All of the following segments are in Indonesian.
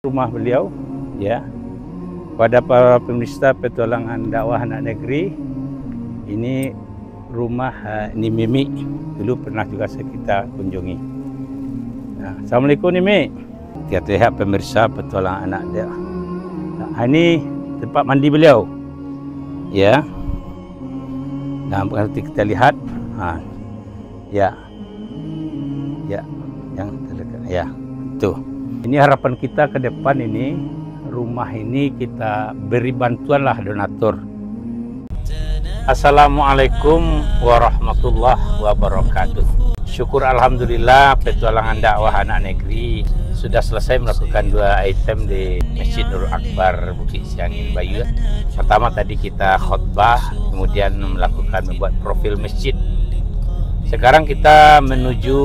rumah beliau, ya. Pada para pemirsa petualangan dakwah anak negeri, ini rumah Ni Mimi, dulu pernah juga kita kunjungi. Nah, Assalamualaikum Ni Mimi. Kita lihat pemirsa petualangan anak dia. Nah, ini tempat mandi beliau, ya. Nah, nanti kita lihat, ya, yang terdekat, ya, tuh. Ini harapan kita ke depan ini. Rumah ini kita beri bantuan lah donatur. Assalamualaikum warahmatullahi wabarakatuh. Syukur alhamdulillah petualangan dakwah anak negeri sudah selesai melakukan 2 item di Masjid Nurul Akbar Bukit Siangin Bayu. Pertama tadi kita khutbah, kemudian membuat profil masjid. Sekarang kita menuju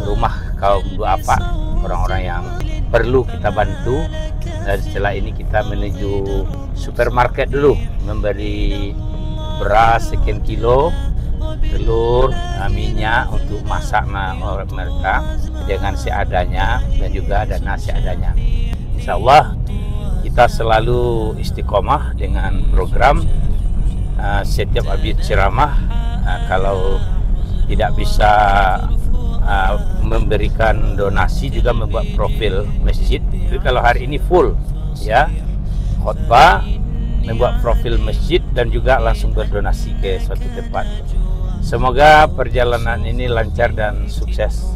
rumah kaum duafa, orang-orang yang perlu kita bantu. Dan setelah ini kita menuju supermarket dulu, memberi beras sekian kilo, telur, minyak untuk masak mereka dengan seadanya, dan juga dana seadanya. Insya Allah kita selalu istiqomah dengan program setiap habis ceramah, kalau tidak bisa memberikan donasi juga membuat profil masjid. Jadi kalau hari ini full, ya, khutbah, membuat profil masjid, dan juga langsung berdonasi ke suatu tempat. Semoga perjalanan ini lancar dan sukses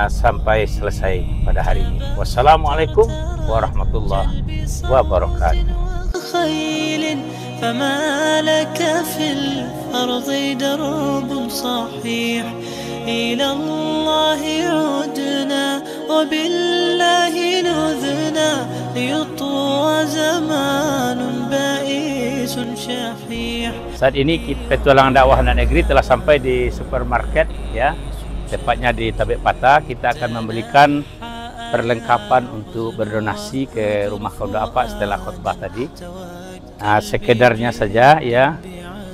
sampai selesai pada hari ini. Wassalamualaikum warahmatullahi wabarakatuh. فما لك في الأرض درب صحيح إلى الله عدنا وبالله نذنا ليطوى زمان بائس شحيح. Saat ini petualangan dakwah anak negeri telah sampai di supermarket, ya, tepatnya di Tabek Pata. Kita akan memberikan perlengkapan untuk berdonasi ke rumah kaum duafa setelah khutbah tadi. Sekedarnya saja, ya.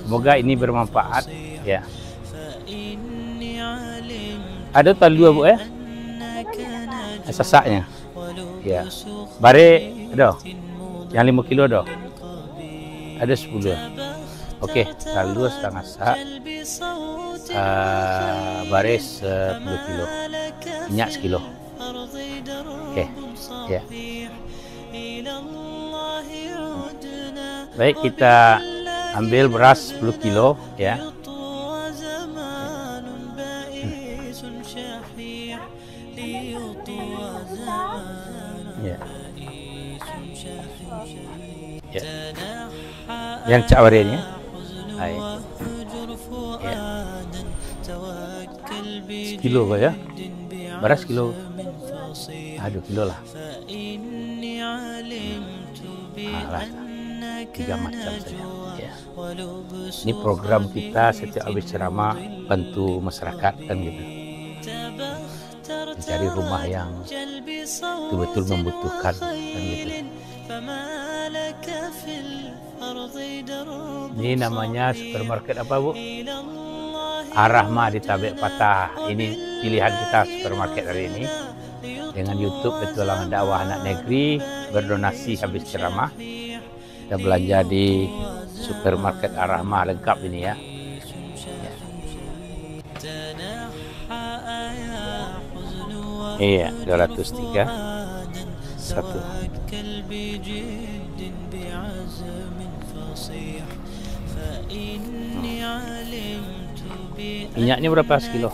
Semoga ini bermanfaat, ya. Ada tali 2 Bu, ya? Sesaknya, ya. Bare ada, yang 5 kilo ada, 10. Oke, tali 2 setengah sak, bare 10 kilo, minyak 1 kilo. Oke, ya. Baik, kita ambil beras 10 kilo, ya. Ya. Ya. Yang cawarnya, ya. 1 kilo ya. Beras 1 kilo. 2 kilo lah. Lah. 3 macam saja, ya. Ini program kita setiap habis ceramah bantu masyarakat, kan gitu. Mencari rumah yang betul-betul membutuhkan, kan gitu. Ini namanya supermarket apa Bu? Ar-Rahmah di Tabek Pata. Ini pilihan kita supermarket hari ini. Dengan YouTube Petualangan Dakwah Anak Negeri, berdonasi habis ceramah. Kita belanja di supermarket Ar-Rahmah, lengkap ini, ya. Iya, 203 1. Minyaknya berapa sekilo?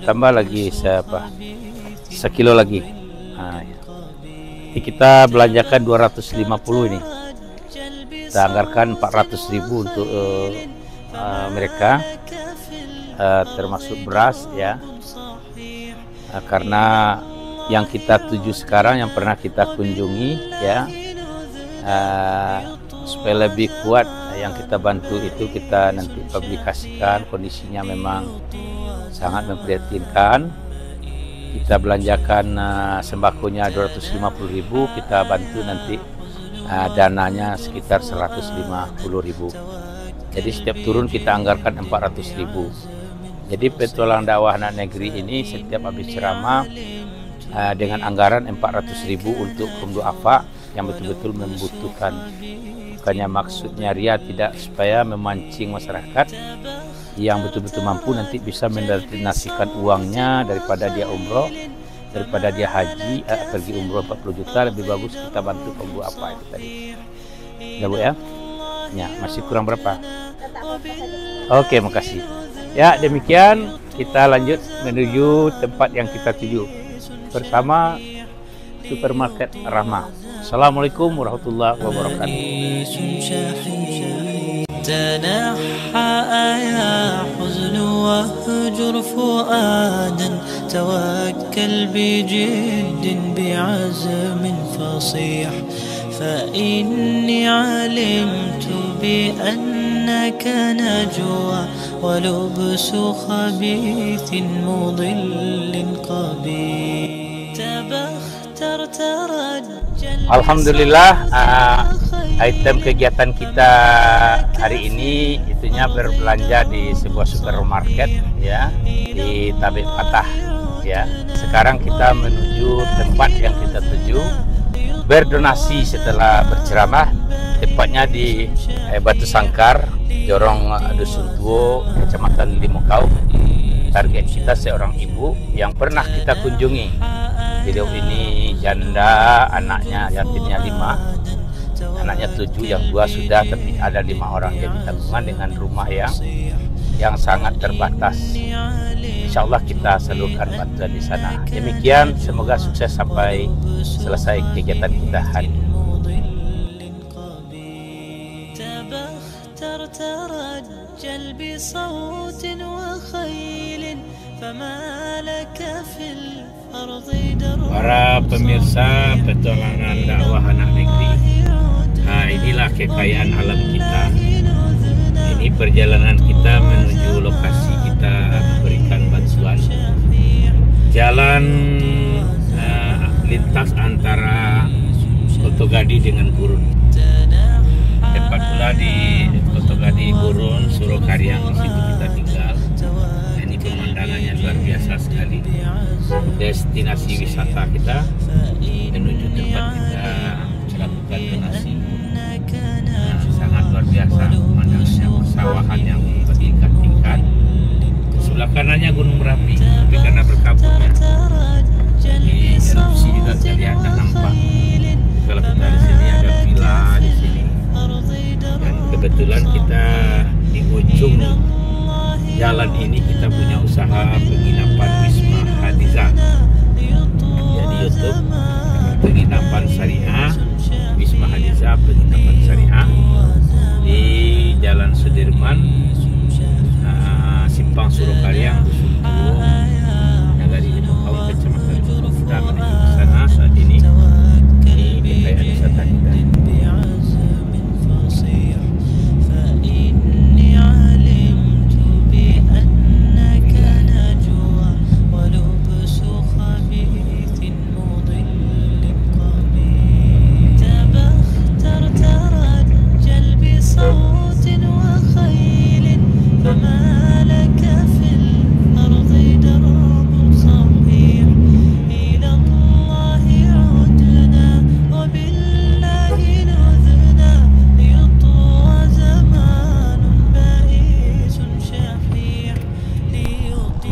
Tambah lagi 1 kilo lagi. Ya. Jadi kita belanjakan 250 ini. Kita anggarkan 400.000 untuk mereka, termasuk beras, ya. Karena yang kita tuju sekarang, yang pernah kita kunjungi, ya, supaya lebih kuat yang kita bantu itu, kita nanti publikasikan. Kondisinya memang sangat memprihatinkan. Kita belanjakan sembakonya 250.000, kita bantu nanti dananya sekitar 150.000. Jadi setiap turun kita anggarkan 400.000. Jadi Petualangan Dakwah Anak Negeri ini setiap habis ceramah dengan anggaran 400.000 untuk kaum duafa yang betul-betul membutuhkan. Bukannya maksudnya ria, tidak, supaya memancing masyarakat yang betul-betul mampu nanti bisa mendestinasikan uangnya daripada dia umroh, daripada dia haji, pergi umroh 40 juta, lebih bagus kita bantu kaum duafa itu tadi. Ya Bu ya? Ya, masih kurang berapa? Oke, makasih. Ya, demikian kita lanjut menuju tempat yang kita tuju bersama Supermarket Rahmah. Assalamualaikum warahmatullahi wabarakatuh. تنحى يا حزن واهجر فؤادا توكل بجد بعزم فصيح فإني علمت بأنك نجوى ولبس خبيث مضل قبيح تبختر ترجل. Alhamdulillah, item kegiatan kita hari ini itunya berbelanja di sebuah supermarket ya di Tabik Patah ya. Sekarang kita menuju tempat yang kita tuju, berdonasi setelah berceramah, tepatnya di Batu Sangkar, Jorong Dusun Tuo, Kecamatan Limukau. Target kita seorang ibu yang pernah kita kunjungi. Beliau ini janda, anaknya yatimnya 5, anaknya 7, yang 2 sudah, tapi ada 5 orang jadi tabungan dengan rumah yang sangat terbatas. Insya Allah kita salurkan bantuan di sana. Demikian, semoga sukses sampai selesai kegiatan kita hari ini. Para pemirsa petualangan dakwah anak negeri, inilah kekayaan alam kita. Ini perjalanan kita menuju lokasi kita memberikan bantuan. Jalan lintas antara Kotogadi dengan Gurun. Tepat pula di Kotogadi, Gurun, Surokaryang, di situ kita tinggal. Ini pemandangannya luar biasa sekali. Destinasi wisata kita menuju tempat kita melakukan donasi. Sangat luar biasa pemandangannya, persawahan yang bertingkat-tingkat. Sebelah kanannya Gunung Merapi, tapi karena berkabutnya di erupsi juga terlihat dan nampak. Kalau kita di sini ada villa di sini, dan kebetulan kita di ujung jalan ini kita punya usaha penginapan Wisma Hadizah. Jadi YouTube penginapan syariah Wisma Hadizah, penginapan syariah di Jalan Sudirman, Simpang Surokaryang, Dusun Tuo, Nagari Limukau, Kecamatan Limukau. Kita menuju ke sana saat ini. Ini kekayaan wisata kita.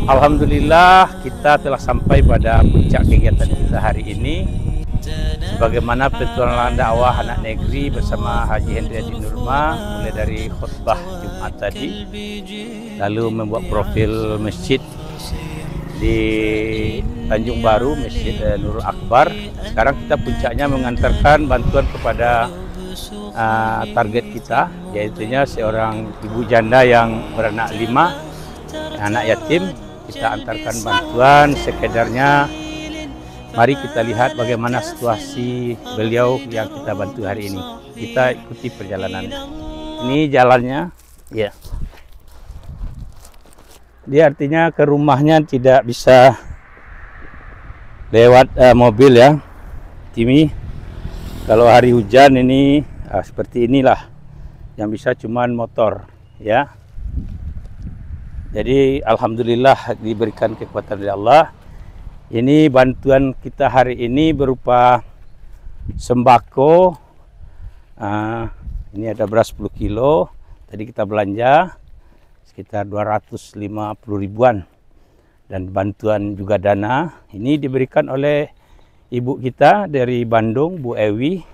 Alhamdulillah, kita telah sampai pada puncak kegiatan kita hari ini. Sebagaimana petualangan dakwah anak negeri bersama Haji Hendri Adi Nurma, mulai dari khutbah Jumat tadi, lalu membuat profil masjid di Tanjung Baru, Masjid Nurul Akbar. Sekarang kita puncaknya mengantarkan bantuan kepada target kita, yaitu seorang ibu janda yang beranak 5, anak yatim. Kita antarkan bantuan sekedarnya. Mari kita lihat bagaimana situasi beliau yang kita bantu hari ini. Kita ikuti perjalanan. Ini jalannya, ya. Dia artinya ke rumahnya tidak bisa lewat mobil ya, Timi. Kalau hari hujan ini seperti inilah, yang bisa cuman motor ya. Jadi alhamdulillah diberikan kekuatan dari Allah. Ini bantuan kita hari ini berupa sembako. Ini ada beras 10 kilo. Tadi kita belanja sekitar 250 ribuan. Dan bantuan juga dana. Ini diberikan oleh ibu kita dari Bandung, Bu Ewi.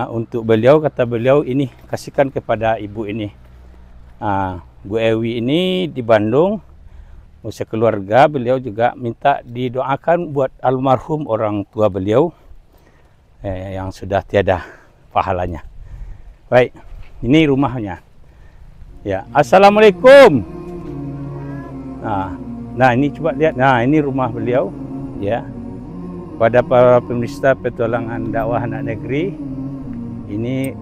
Untuk beliau, kata beliau, ini kasihkan kepada ibu ini. Bu Ewi ini di Bandung, sekeluarga beliau juga minta didoakan buat almarhum orang tua beliau yang sudah tiada pahalanya. Baik, ini rumahnya. Ya, assalamualaikum. Nah ini coba lihat. Nah ini rumah beliau. Ya, pada para pemirsa petualangan dakwah anak negeri, ini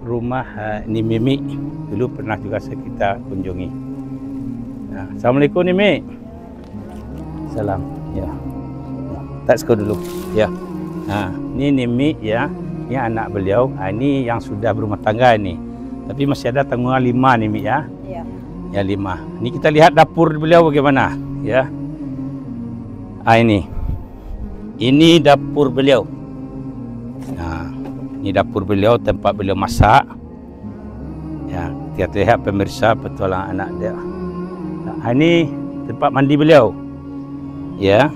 rumah ini Mimi. Dulu pernah juga kita kunjungi. Nah, assalamualaikum Mimi. Salam. Ya. Tak skor dulu. Ya. Nah, ini Mimi ya. Ini anak beliau. Ini yang sudah berumah tangga ini. Tapi masih ada tanggungan 5 nih Mimi ya. Iya. Ya 5. Ini kita lihat dapur beliau bagaimana ya. Ini dapur beliau. Nah, ini dapur beliau, tempat beliau masak. Ya, kita lihat pemirsa petualangan anak dia. Nah, ini tempat mandi beliau. Ya.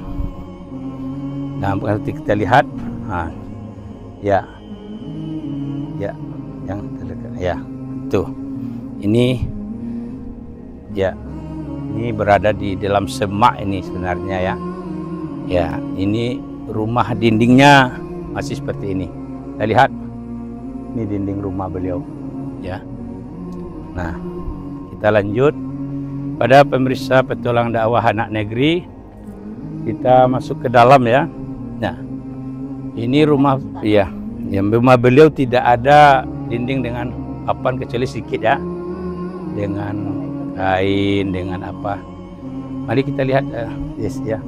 Nah, nanti kita lihat. Ya. Ya, yang terdekat. Ya, tuh. Ini ya. Ini berada di dalam semak ini sebenarnya ya. Ya, ini rumah dindingnya masih seperti ini. Kita lihat. Ini dinding rumah beliau. Ya. Nah, kita lanjut pada pemirsa petualang dakwah anak negeri. Kita masuk ke dalam ya. Nah, ini rumah ya. Yang rumah beliau tidak ada dinding dengan papan kecuali sedikit ya. Dengan kain, dengan apa. Mari kita lihat yes ya.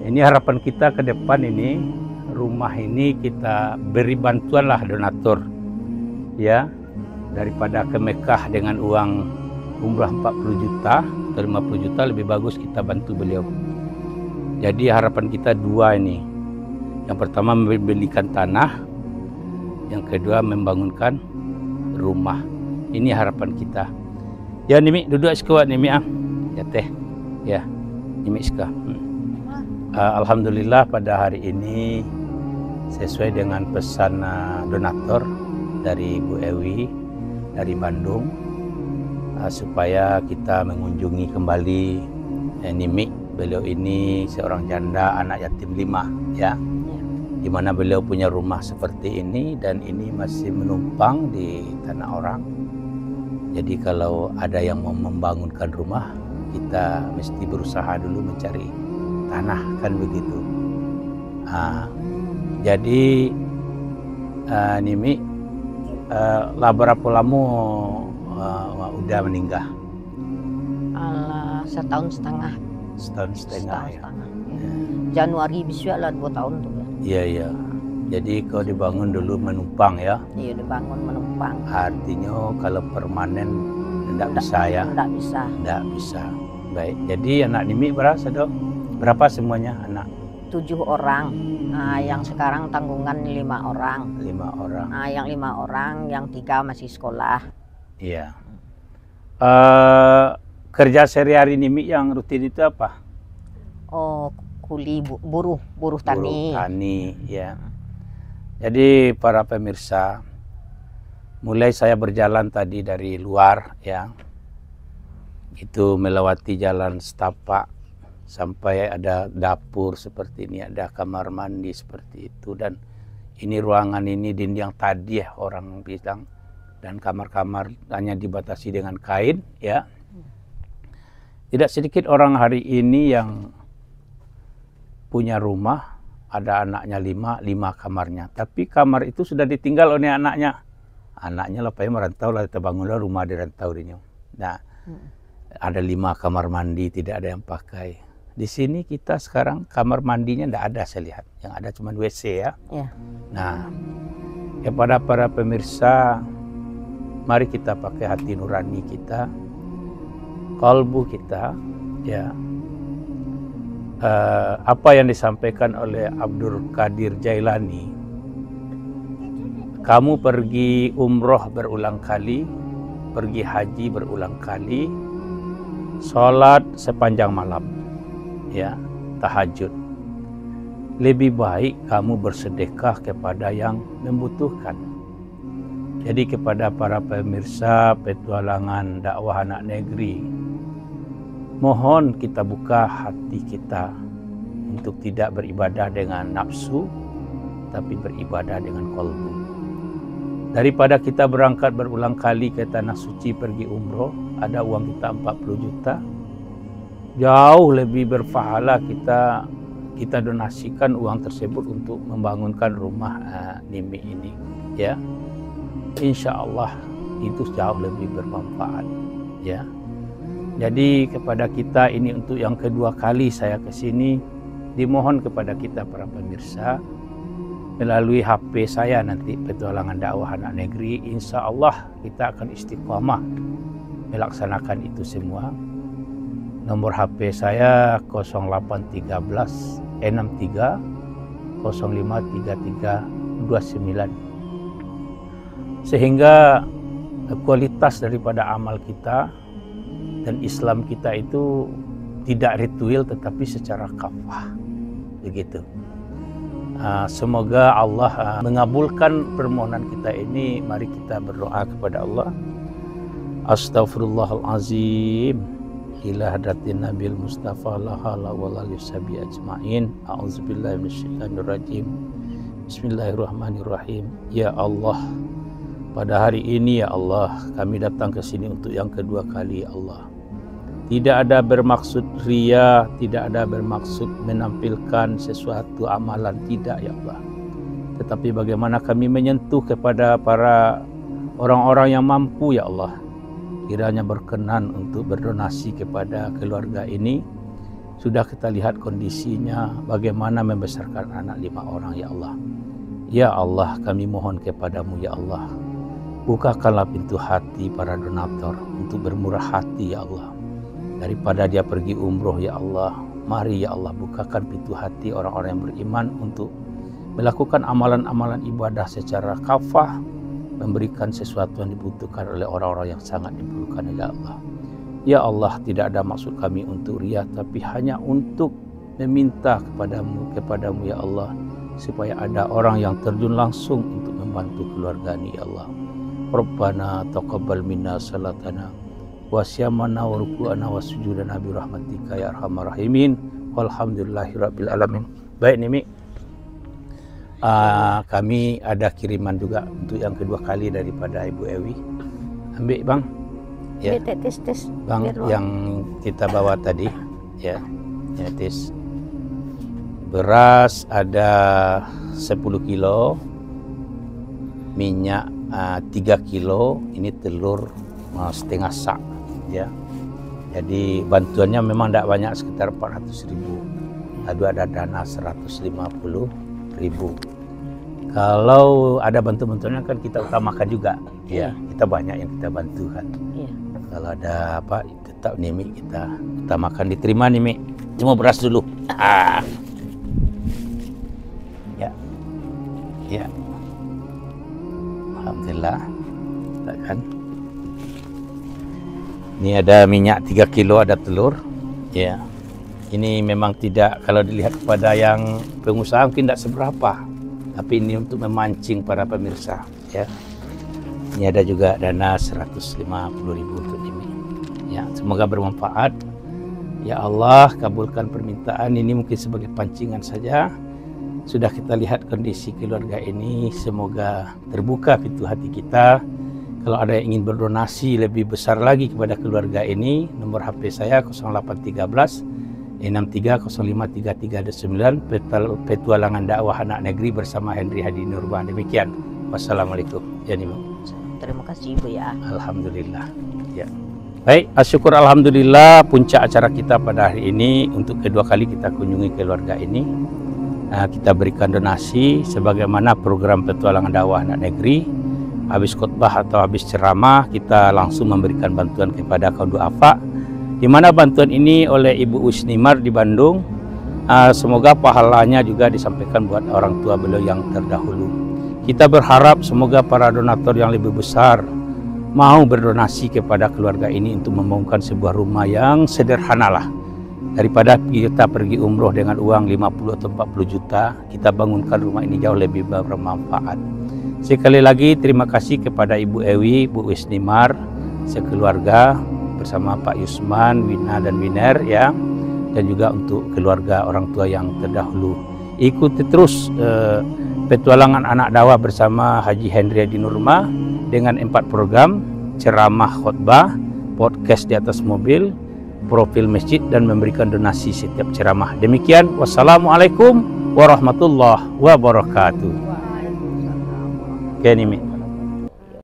Ini harapan kita ke depan ini, rumah ini kita beri bantuan lah donatur. Ya. Daripada ke Mekah dengan uang umrah 40 juta atau 50 juta, lebih bagus kita bantu beliau. Jadi harapan kita 2 ini. Yang pertama membelikan tanah, yang kedua membangunkan rumah. Ini harapan kita. Ya Nimi, duduk sekuat Nimi ya teh. Ya, Nimi seka. Alhamdulillah pada hari ini sesuai dengan pesan donatur dari Bu Ewi dari Bandung, supaya kita mengunjungi kembali Nimi. Beliau ini seorang janda anak yatim 5 ya. Di mana beliau punya rumah seperti ini dan ini masih menumpang di tanah orang. Jadi kalau ada yang mau membangunkan rumah, kita mesti berusaha dulu mencari tanah, kan begitu. Jadi Nimi lah berapa lama udah meninggal? Setahun setengah. Setahun setengah ya. Januari bisa lah 2 tahun tuh ya. Iya iya. Jadi kau dibangun dulu menumpang ya? Iya, dibangun menumpang. Artinya kalau permanen tidak bisa ya? Tidak bisa. Tidak bisa. Baik. Jadi anak Nimi berapa semuanya anak? 7 orang. Nah, yang sekarang tanggungan 5 orang. 5 orang. Nah, yang 5 orang, yang 3 masih sekolah. Iya. Kerja sehari-hari Nimi yang rutin itu apa? Oh, kuli buruh tani. Buruh tani, ya. Jadi para pemirsa, mulai saya berjalan tadi dari luar, ya, itu melewati jalan setapak sampai ada dapur seperti ini, ada kamar mandi seperti itu, dan ini ruangan ini dinding yang tadi ya orang bilang, dan kamar-kamar hanya dibatasi dengan kain, ya. Tidak sedikit orang hari ini yang punya rumah, ada anaknya 5 kamarnya. Tapi kamar itu sudah ditinggal oleh anaknya. Anaknya lapanya merantau, lah terbangunlah rumah di rantau ini. Nah, ada 5 kamar mandi, tidak ada yang pakai. Di sini kita sekarang kamar mandinya tidak ada saya lihat. Yang ada cuma WC ya. Nah, kepada para pemirsa, mari kita pakai hati nurani kita, kalbu kita, ya. apa yang disampaikan oleh Abdul Qadir Jailani. Kamu pergi umroh berulang kali, pergi haji berulang kali, sholat sepanjang malam, ya, tahajud. Lebih baik kamu bersedekah kepada yang membutuhkan. Jadi kepada para pemirsa petualangan dakwah anak negeri, mohon kita buka hati kita untuk tidak beribadah dengan nafsu, tapi beribadah dengan qalbu. Daripada kita berangkat berulang kali ke tanah suci pergi umroh, ada uang kita 40 juta, jauh lebih berpahala kita donasikan uang tersebut untuk membangunkan rumah Nimi ini, ya. Insya Allah itu jauh lebih bermanfaat, ya. Jadi kepada kita ini untuk yang kedua kali saya ke sini, dimohon kepada kita para pemirsa melalui HP saya nanti petualangan dakwah anak negeri, insya Allah kita akan istiqamah melaksanakan itu semua. Nomor HP saya 0813 63 05 33 29, sehingga kualitas daripada amal kita dan Islam kita itu tidak ritual tetapi secara kafah, begitu. Semoga Allah mengabulkan permohonan kita ini. Mari kita berdoa kepada Allah. Astaghfirullahalazim ila hadratin Nabil Mustafa la hala wala yusabi ajmain. A'udzubillahi minasyaitonirrajim. Bismillahirrahmanirrahim. Ya Allah, pada hari ini ya Allah, kami datang ke sini untuk yang kedua kali ya Allah. Tidak ada bermaksud ria, tidak ada bermaksud menampilkan sesuatu amalan, tidak ya Allah. Tetapi bagaimana kami menyentuh kepada para orang-orang yang mampu ya Allah. Kiranya berkenan untuk berdonasi kepada keluarga ini. Sudah kita lihat kondisinya, bagaimana membesarkan anak 5 orang ya Allah. Ya Allah, kami mohon kepadamu ya Allah. Bukakanlah pintu hati para donatur untuk bermurah hati ya Allah. Daripada dia pergi umroh ya Allah, mari ya Allah bukakan pintu hati orang-orang yang beriman untuk melakukan amalan-amalan ibadah secara kafah, memberikan sesuatu yang dibutuhkan oleh orang-orang yang sangat diperlukan ya Allah. Ya Allah, tidak ada maksud kami untuk riya, tapi hanya untuk meminta kepadamu ya Allah, supaya ada orang yang terjun langsung untuk membantu keluarga ini ya Allah. Rabbana taqabbal minna salatana wa siyamana wa ruku'ana wa sujudana bi rahmatika ya arhamar rahimin. Walhamdulillahirabbil alamin. Baik Nimi, kami ada kiriman juga untuk yang kedua kali daripada Ibu Ewi. Ambil Bang. Ya. Tes. Bang yang kita bawa tadi ya. Ya tes. Beras ada 10 kilo, minyak 3 kilo, ini telur setengah sak ya. Jadi bantuannya memang tidak banyak, sekitar 400.000. Lalu ada dana 150.000. Kalau ada bantu-bantuannya kan kita utamakan juga ya. Kita banyak yang kita bantukan. Iya. Kalau ada apa tetap Nimi kita utamakan, diterima Nimi. Cuma beras dulu. Ya. Ya. Alhamdulillah. Kan. Ini ada minyak 3 kilo, ada telur. Ya. Ini memang tidak, kalau dilihat kepada yang pengusaha mungkin tidak seberapa. Tapi ini untuk memancing para pemirsa. Ya. Ini ada juga dana 150.000 untuk ini. Ya, semoga bermanfaat. Ya Allah, kabulkan permintaan ini, mungkin sebagai pancingan saja. Sudah kita lihat kondisi keluarga ini, semoga terbuka pintu hati kita. Kalau ada yang ingin berdonasi lebih besar lagi kepada keluarga ini, nomor HP saya 0813 63053329, petualangan dakwah anak negeri bersama Henry Hadi Nurban. Demikian. Wassalamualaikum. Ya, Terima kasih Ibu ya. Alhamdulillah. Ya. Baik, syukur alhamdulillah puncak acara kita pada hari ini. Untuk kedua kali kita kunjungi keluarga ini. Kita berikan donasi sebagaimana program petualangan dakwah anak negeri. Habis khutbah atau habis ceramah, kita langsung memberikan bantuan kepada kaum duafa, di mana bantuan ini oleh Ibu Usnimar di Bandung Semoga pahalanya juga disampaikan buat orang tua beliau yang terdahulu. Kita berharap semoga para donatur yang lebih besar mau berdonasi kepada keluarga ini untuk membangunkan sebuah rumah yang sederhana lah. Daripada kita pergi umroh dengan uang 50 atau 40 juta, kita bangunkan rumah ini jauh lebih bermanfaat. Sekali lagi terima kasih kepada Ibu Ewi, Bu Wisnimar, sekeluarga bersama Pak Yusman, Wina dan Winer ya, dan juga untuk keluarga orang tua yang terdahulu. Ikuti terus petualangan anak dakwah bersama Haji Hendri Adi Nurma dengan 4 program: ceramah, khutbah, podcast di atas mobil, profil masjid, dan memberikan donasi setiap ceramah. Demikian, wassalamualaikum warahmatullahi wabarakatuh. Oke, ini Mi.